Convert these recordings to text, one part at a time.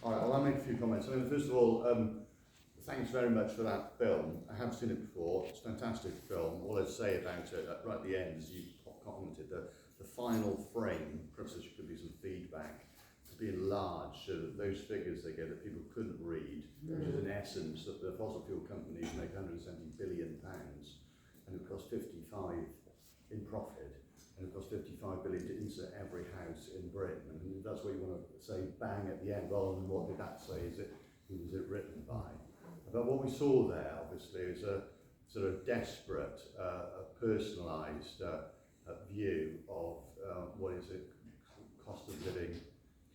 All right, well, I'll make a few comments. I mean, first of all, thanks very much for that film. I have seen it before. It's a fantastic film. All I'd say about it, right at the end, as you commented, the final frame, perhaps there could be some feedback, to be enlarged so that those figures they get that people couldn't read, which is in essence that the fossil fuel companies make £170 billion and it costs 55 in profit. And it costs 55 billion to insert every house in Britain. And that's what you want to say bang at the end, rather than what did that say, who was it written by? But what we saw there, obviously, is a sort of desperate, personalised view of what is a cost of living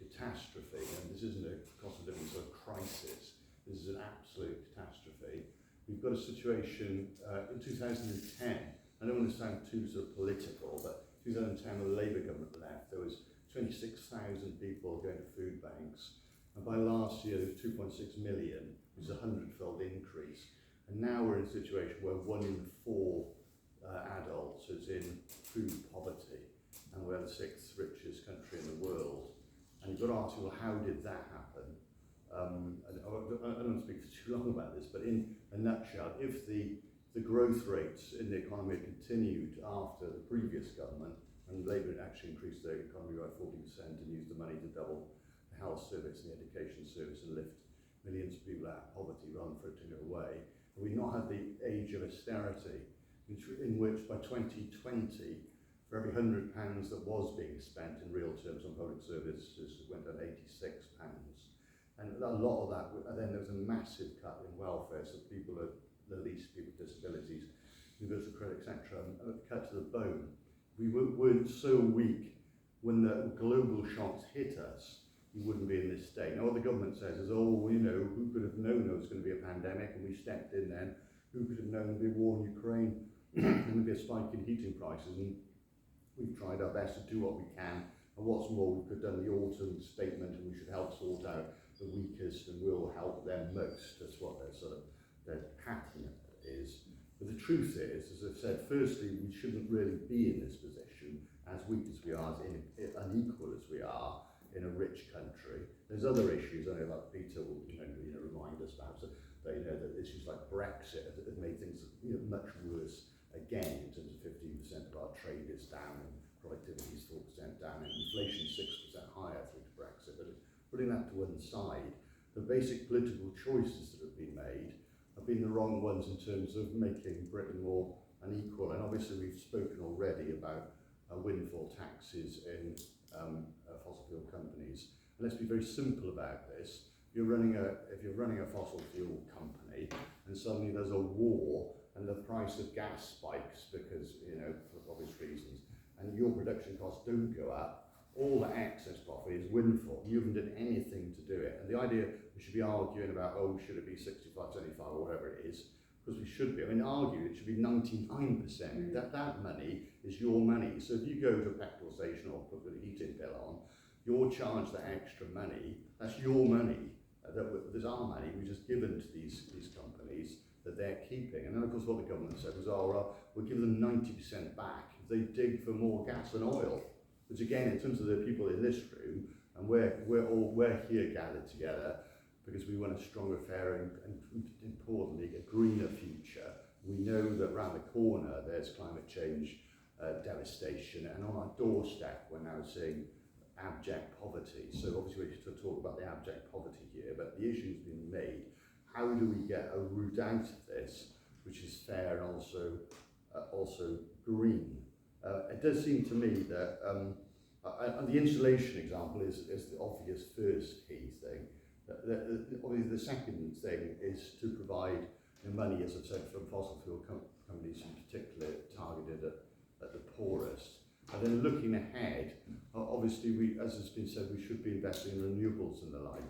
catastrophe. And this isn't a cost of living sort of crisis, this is an absolute catastrophe. We've got a situation in 2010, I don't want to sound too sort of political, but 2010 when the Labour government left, there was 26,000 people going to food banks. And by last year, there was 2.6 million, which is a 100-fold increase. And now we're in a situation where 1 in 4 adults is in food poverty. And we're the 6th richest country in the world. And you've got to ask, well, how did that happen? I don't want to speak for too long about this, but in a nutshell, if the growth rates in the economy continued after the previous government, and Labour actually increased their economy by 40% and used the money to double the health service and the education service and lift millions of people out of poverty rather than for it to go away. And we've not had the age of austerity, in which by 2020, for every £100 that was being spent in real terms on public services, it went down £86. And a lot of that, and then there was a massive cut in welfare, so people are the least, people with disabilities, universal credit, etc., cut to the bone. We weren't so weak when the global shocks hit us, we wouldn't be in this state. Now what the government says is, oh, you know, who could have known there was going to be a pandemic, and we stepped in then, who could have known there'd be a war in Ukraine, and there'd be a spike in heating prices, and we've tried our best to do what we can, and what's more, we could have done the autumn statement, and we should help sort out the weakest, and we'll help them most. That's what they're sort of their pattern is. But the truth is, as I've said, firstly, we shouldn't really be in this position, as weak as we are, as unequal as we are in a rich country. There's other issues, I know, like Peter will remind us perhaps that that issues like Brexit have made things much worse again, in terms of 15% of our trade is down, and productivity is 4% down, and inflation is 6% higher through to Brexit. But putting that to one side, the basic political choices that have been made have been the wrong ones in terms of making Britain more unequal. And obviously we've spoken already about windfall taxes in fossil fuel companies. And let's be very simple about this. If you're running a fossil fuel company and suddenly there's a war and the price of gas spikes because, for obvious reasons, and your production costs don't go up, all the excess profit is windfall. You haven't done anything to do it. And the idea we should be arguing about, oh, should it be 65, 75, or whatever it is, because we should be. I mean, argue it should be 99%. That money is your money. So if you go to a petrol station or put a heating bill on, you're charged that extra money. That's your money. There's our money we just given to these companies that they're keeping. And then, of course, what the government said was, oh, well, we'll give them 90% back if they dig for more gas and oil. Which again, in terms of the people in this room, and we're here gathered together because we want a stronger, fairer, and importantly, a greener future. We know that around the corner there's climate change devastation, and on our doorstep we're now seeing abject poverty. So obviously we should talk about the abject poverty here, but the issue's been made. How do we get a route out of this, which is fair and also green? It does seem to me that the insulation example is the obvious first key thing. Obviously the second thing is to provide money, as I've said, from fossil fuel companies in particular targeted at the poorest. And then looking ahead, obviously as has been said, we should be investing in renewables and the like.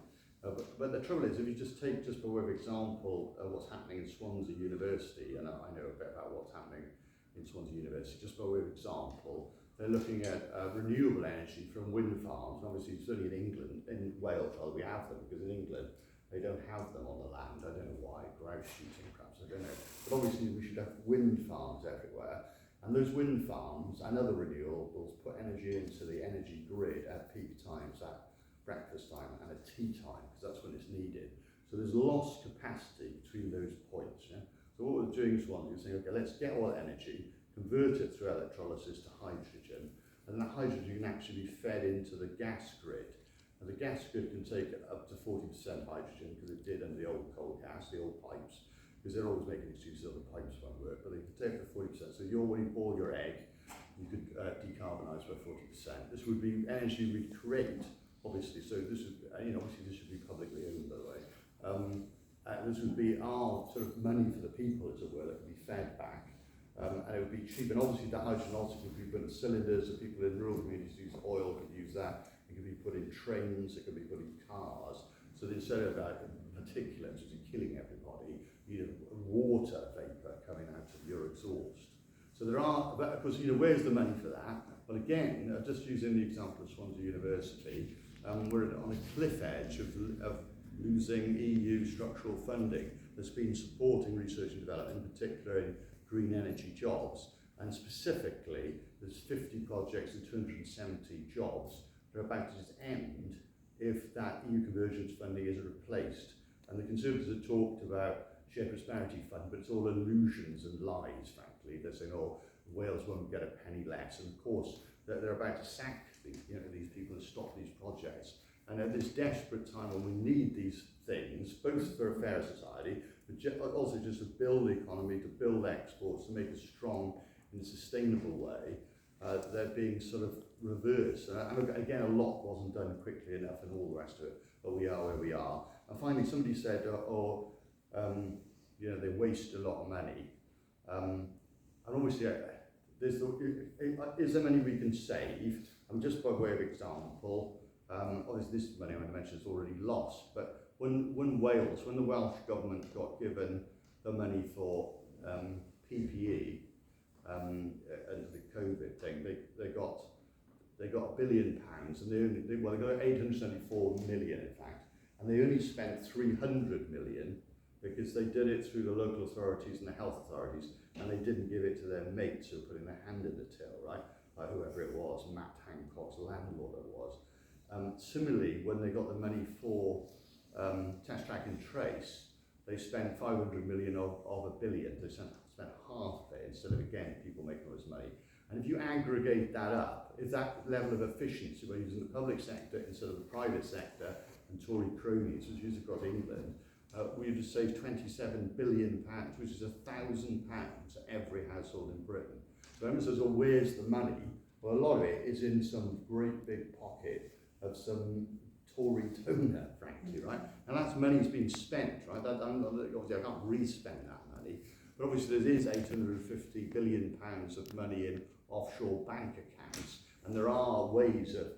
But the trouble is, if you just take, just by way of example, what's happening in Swansea University, and I know a bit about what's happening in Swansea University, just by way of example, they're looking at renewable energy from wind farms. And obviously, certainly in England, in Wales, well, we have them, because in England, they don't have them on the land. I don't know why, grouse shooting perhaps, I don't know. But obviously, we should have wind farms everywhere. And those wind farms and other renewables put energy into the energy grid at peak times, at breakfast time and a tea time, because that's when it's needed. So there's lost capacity between those points. Yeah? So what we're doing is saying, okay, let's get all that energy, convert it through electrolysis to hydrogen, and that hydrogen can actually be fed into the gas grid. And the gas grid can take up to 40% hydrogen, because it did under the old coal gas, the old pipes, because they're always making excuses that the pipes won't work, but they can take up to 40%. So when you boil your egg, you could decarbonise by 40%. This would be energy we'd create, obviously, so this is, obviously this should be publicly owned, by the way. This would be our sort of money for the people, as it were, that could be fed back. And it would be cheap, and obviously the hydrogen also could be put in cylinders, so people in rural communities use oil, could use that. It could be put in trains, it could be put in cars. So instead of particulates, which are killing everybody, you have water vapour coming out of your exhaust. So there are, but of course, where's the money for that? Well, again, just using the example of Swansea University, we're on a cliff edge of losing EU structural funding that's been supporting research and development, in particular in green energy jobs. And specifically, there's 50 projects and 270 jobs that are about to just end if that EU convergence funding is replaced. And the Conservatives have talked about shared prosperity fund, but it's all illusions and lies, frankly. They're saying, Wales won't get a penny less. And of course, they're about to sack these people and stop these projects. And at this desperate time when we need these things, both for a fair society, but also just to build the economy, to build exports, to make us strong in a sustainable way, they're being sort of reversed. And again, a lot wasn't done quickly enough and all the rest of it, but we are where we are. And finally, somebody said, they waste a lot of money. And obviously, is there money we can save? Just by way of example, obviously this money I'm going to mention is already lost, but when the Welsh government got given the money for PPE and the COVID thing, they got £1 billion, and they got 874 million in fact, and they only spent 300 million because they did it through the local authorities and the health authorities, and they didn't give it to their mates who were putting their hand in the till, right? Whoever it was, Matt Hancock's landlord it was. Similarly, when they got the money for Test, Track and Trace, they spent 500 million of £1 billion. They spent half of it instead of, again, people making all this money. And if you aggregate that up, if that level of efficiency we're using the public sector instead of the private sector and Tory cronies, which is across England, we would have saved £27 billion, which is £1,000 to every household in Britain. So everyone says, where's the money? Well, a lot of it is in some great big pocket of some Tory donor, frankly, right? And that's money's been spent, right? Obviously, I can't re-spend that money, but obviously there is £850 billion of money in offshore bank accounts, and there are ways of,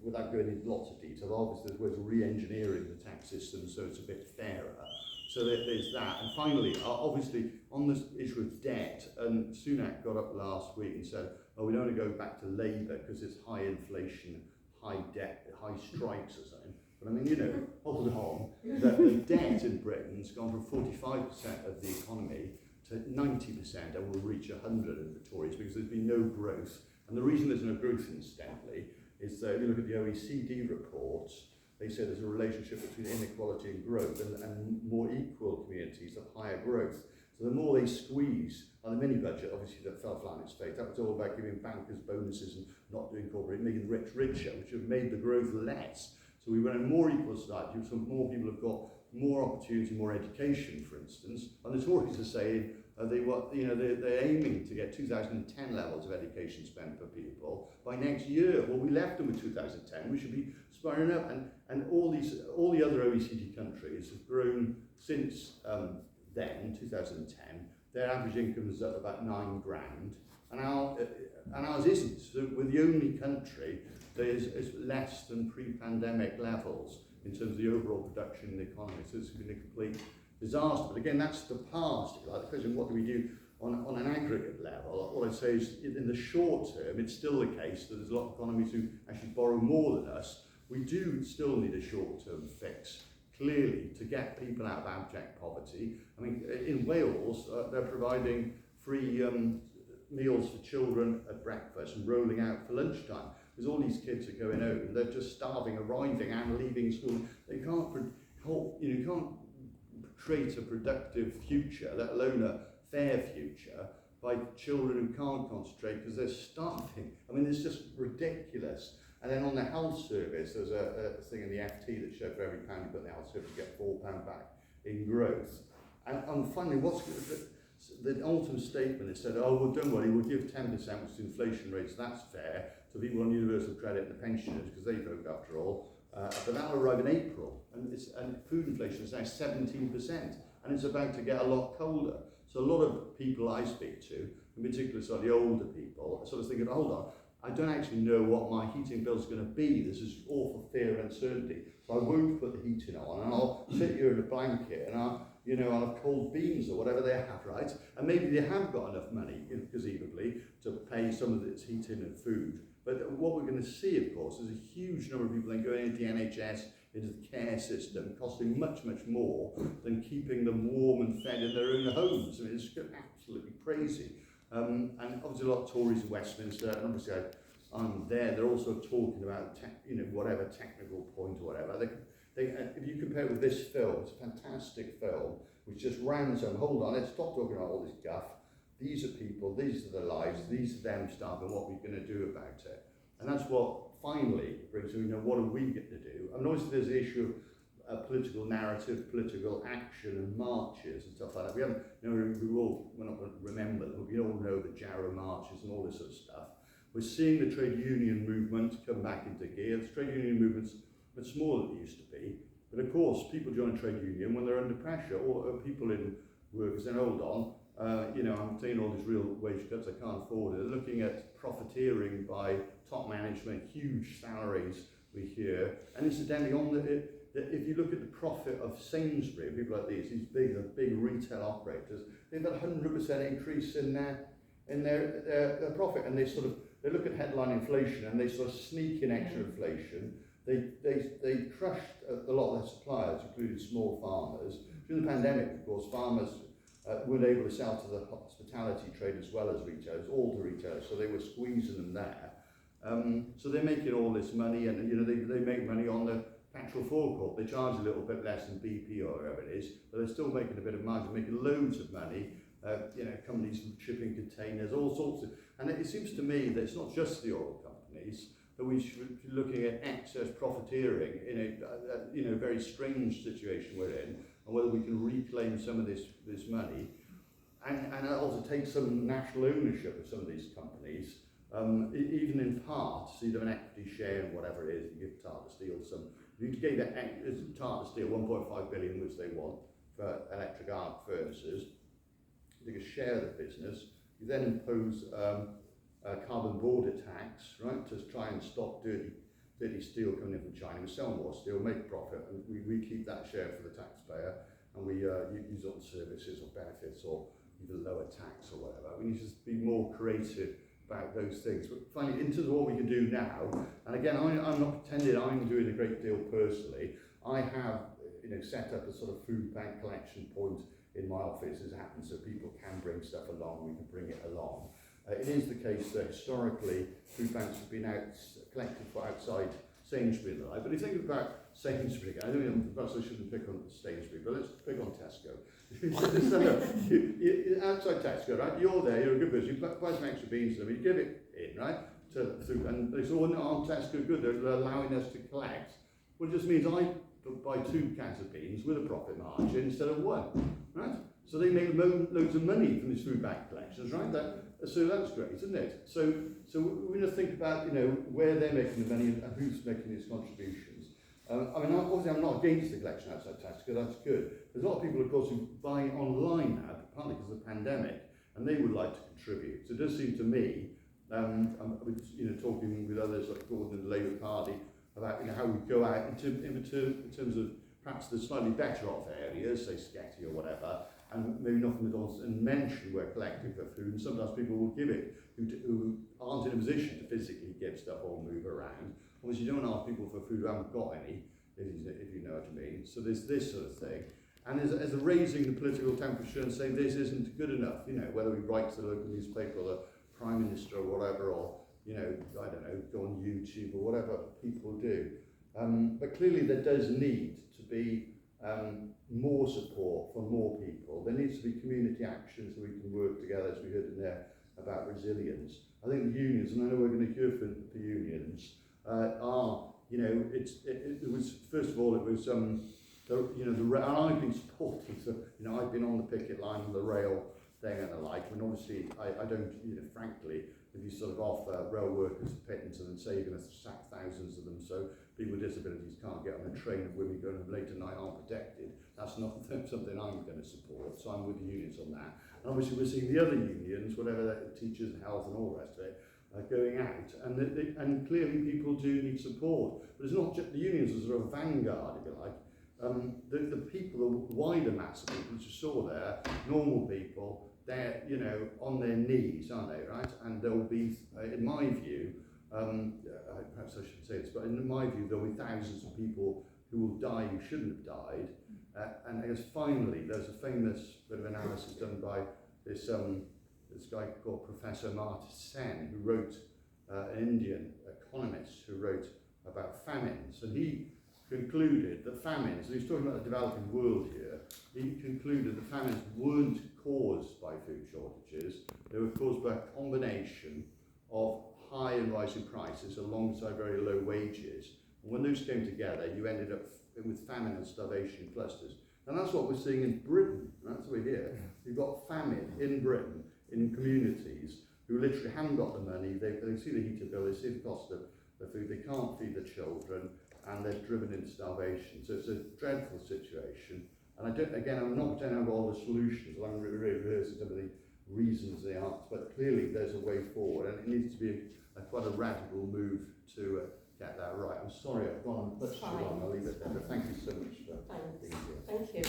without going into lots of detail, obviously there's ways of re-engineering the tax system so it's a bit fairer. So there's that. And finally, obviously, on this issue of debt, and Sunak got up last week and said, we don't want to go back to Labour because it's high inflation, high debt, high strikes or something. But I mean, hold on. The debt in Britain's gone from 45% of the economy to 90% and will reach 100 in the Tories because there's been no growth. And the reason there's no growth, incidentally, is that if you look at the OECD reports, they say there's a relationship between inequality and growth, and more equal communities have higher growth. So the more they squeeze on the mini budget, obviously that fell flat on its face. That was all about giving bankers bonuses and not doing corporate, making the rich richer, which have made the growth less. So we went a more equal society, so more people have got more opportunity, more education, for instance. And the Tories are saying they're aiming to get 2010 levels of education spent per people by next year. Well, we left them with 2010. We should be spiraling up, and all the other OECD countries have grown since then, 2010. Their average income is at about £9,000, and ours isn't. So we're the only country that is less than pre-pandemic levels in terms of the overall production in the economy. So it's been a complete disaster. But again, that's the past. Like the question, what do we do on an aggregate level? All I'd say is, in the short term, it's still the case that there's a lot of economies who actually borrow more than us. We do still need a short-term fix, clearly, to get people out of abject poverty. I mean, in Wales, they're providing free meals for children at breakfast and rolling out for lunchtime. because all these kids are going home, they're just starving, arriving and leaving school. They can't, you can't create a productive future, let alone a fair future, by children who can't concentrate because they're starving. I mean, it's just ridiculous. And then on the health service, there's a thing in the FT that showed for every pound you put in the health service, you get £4 back in growth. And finally, the ultimate statement is said, oh, well, don't worry, we'll give 10%, which is inflation rates, that's fair, to people on universal credit and the pensioners, because they broke after all. But that'll arrive in April, and food inflation is now 17%, and it's about to get a lot colder. So a lot of people I speak to, in particular sort of the older people, are sort of thinking, hold on, I don't actually know what my heating bill is going to be. There's this awful fear and uncertainty. So I won't put the heating on, and I'll sit here in a blanket, and I'll have cold beans or whatever they have, right? And maybe they have got enough money, conceivably, to pay some of its heating and food. But what we're going to see, of course, is a huge number of people then going into the NHS, into the care system, costing much, much more than keeping them warm and fed in their own homes. I mean, it's absolutely crazy. And obviously a lot of Tories in Westminster, and obviously I'm there, they're also talking about, whatever technical point or whatever. If you compare it with this film, it's a fantastic film, which just rams them, hold on, let's stop talking about all this guff. These are people, these are their lives, these are them starving, what we're going to do about it. And that's what finally brings to, what are we going to do? I mean, obviously there's the issue of political narrative, political action and marches and stuff like that. We haven't, we're not going to remember them, but we all know the Jarrow marches and all this sort of stuff. We're seeing the trade union movement come back into gear. The trade union movement's much smaller than it used to be. But of course, people join a trade union when they're under pressure, or people in workers saying, hold on, I'm taking all these real wage cuts, I can't afford it. They're looking at profiteering by top management, huge salaries we hear. And incidentally, if you look at the profit of Sainsbury, people like these big retail operators, they've got a 100% increase in their profit, and they look at headline inflation and they sort of sneak in extra inflation. They crushed a lot of their suppliers, including small farmers. During the pandemic, of course, farmers weren't able to sell to the hospitality trade as well as retailers, all the retailers, so they were squeezing them there. So they're making all this money, and they make money on the petrol forecourt. They charge a little bit less than BP or whatever it is, but they're still making a bit of margin, making loads of money. Companies shipping containers, all sorts of, and it seems to me that it's not just the oil companies, that we should be looking at excess profiteering in a very strange situation we're in, and whether we can reclaim some of this money, and also take some national ownership of some of these companies, even in part, so you'd have an equity share in whatever it is. You give Tata Steel you gave Tata Steel 1.5 billion, which they want for electric arc furnaces. You take a share of the business. You then impose a carbon border tax, right, to try and stop dirty steel coming in from China. We sell more steel, make profit, and we keep that share for the taxpayer, and we use it on services or benefits or even lower tax or whatever. We need to just be more creative about those things. But finally, in terms of what we can do now, and again, I'm not pretending I'm doing a great deal personally. I have set up a sort of food bank collection point in my office as it happens, so people can bring stuff along, we can bring it along. It is the case that historically food banks have been collected for outside Sainsbury and the like, but if you think about Sainsbury again, I don't know, perhaps I shouldn't pick on Sainsbury, but let's pick on Tesco. You're outside Tesco, right? You're there, you're a good person, you buy some extra beans to them, you give it in, right? And they say, oh, no, aren't Tesco good? They're allowing us to collect. Well, it just means I buy 2 cans of beans with a profit margin instead of 1, right? So they make loads of money from these food bank collections, right? So that's great, isn't it? So we're going to think about where they're making the money and who's making these contributions. Obviously I'm not against the collection outside Tesco, that's good. There's a lot of people, of course, who buy online now, partly because of the pandemic, and they would like to contribute. So it does seem to me, talking with others like Gordon and the Labour Party about how we go out in terms of perhaps the slightly better off areas, say Sketty or whatever, and maybe knock on the doors and mention we're collecting for food, and sometimes people will give it who aren't in a position to physically give stuff or move around. Obviously you don't ask people for food who haven't got any, if you know what I mean. So there's this sort of thing. And as a raising the political temperature and saying this isn't good enough, whether we write to the local newspaper or the Prime Minister or whatever, or you know, I don't know, go on YouTube or whatever people do. But clearly there does need to be more support for more people. There needs to be community action so we can work together, as we heard in there about resilience. I think the unions, and I know we're going to hear from the unions, are, you know, it was, first of all, it was, I've been supporting, so, you know, I've been on the picket line and the rail thing and the like, and obviously I don't, you know, frankly, if you sort of offer rail workers a pittance and then say you're going to sack thousands of them so people with disabilities can't get on a train and women going home late at night aren't protected, that's not something I'm going to support, so I'm with the unions on that. And obviously we're seeing the other unions, whatever that, teachers and health and all the rest of it, going out, and clearly people do need support. But it's not just the unions as sort of a vanguard, if you like. The people, the wider mass of people, as you saw there, normal people, they're, you know, on their knees, aren't they, right? And there'll be, in my view, perhaps I shouldn't say this, but in my view, there'll be thousands of people who will die who shouldn't have died. And I guess finally, there's a famous bit of analysis done by this guy called Professor Martin Sen, who wrote, an Indian economist who wrote about famines, and he concluded that famines, and he's talking about the developing world here, he concluded that famines weren't caused by food shortages, they were caused by a combination of high and rising prices alongside very low wages. And when those came together, you ended up with famine and starvation clusters. And that's what we're seeing in Britain. That's what we're here. You've got famine in Britain, in communities who literally haven't got the money, they see the heating bill, they see the cost of the food, they can't feed the children, and they're driven into starvation. So it's a dreadful situation. And I'm not pretending I've got all the solutions, I'm rehearsing some of the reasons they are, but clearly there's a way forward, and it needs to be quite a radical move to get that right. I'm sorry I've gone on much too long, I'll leave it there, but thank you so much for being here. Thank you.